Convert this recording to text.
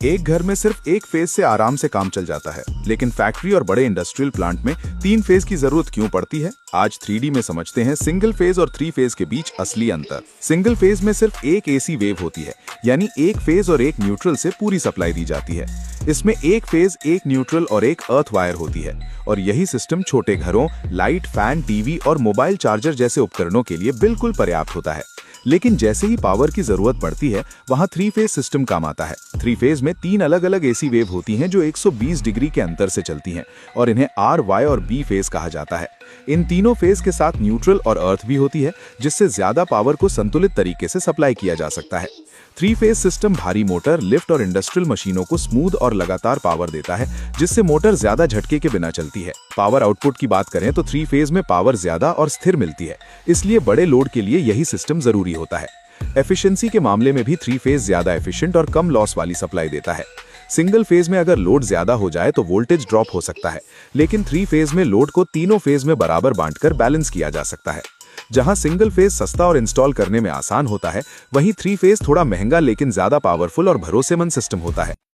एक घर में सिर्फ एक फेज से आराम से काम चल जाता है, लेकिन फैक्ट्री और बड़े इंडस्ट्रियल प्लांट में 3 फेज की जरूरत क्यों पड़ती है? आज 3D में समझते हैं सिंगल फेज और 3 फेज के बीच असली अंतर। सिंगल फेज में सिर्फ एक एसी वेव होती है, यानी एक फेज और एक न्यूट्रल से पूरी सप्लाई दी जाती है। इसमें एक फेज, एक न्यूट्रल और एक अर्थ वायर होती है, और यही सिस्टम छोटे घरों, लाइट, फैन, टीवी और मोबाइल चार्जर जैसे उपकरणों के लिए बिल्कुल पर्याप्त होता है। लेकिन जैसे ही पावर की जरूरत पड़ती है, वहां 3 फेज सिस्टम काम आता है। 3 फेज में 3 अलग अलग एसी वेव होती हैं जो 120 डिग्री के अंतर से चलती हैं, और इन्हें आर, वाई और बी फेज कहा जाता है। इन तीनों फेज के साथ न्यूट्रल और अर्थ भी होती है, जिससे ज्यादा पावर को संतुलित तरीके से सप्लाई किया जा सकता है। 3 फेज सिस्टम भारी मोटर, लिफ्ट और इंडस्ट्रियल मशीनों को स्मूथ और लगातार पावर देता है, जिससे मोटर ज्यादा झटके के बिना चलती है। पावर आउटपुट की बात करें तो 3 फेज में पावर ज्यादा और स्थिर मिलती है, इसलिए बड़े लोड के लिए यही सिस्टम जरूरी होता है। एफिशिएंसी के मामले में भी 3 फेज ज्यादा एफिशिएंट और कम लॉस वाली सप्लाई देता है। सिंगल फेज में अगर लोड ज्यादा हो जाए तो वोल्टेज ड्रॉप हो सकता है, लेकिन 3 फेज में लोड को तीनों फेज में बराबर बांटकर बैलेंस किया जा सकता है। जहां सिंगल फेज सस्ता और इंस्टॉल करने में आसान होता है, वहीं 3 फेज थोड़ा महंगा लेकिन ज्यादा पावरफुल और भरोसेमंद सिस्टम होता है।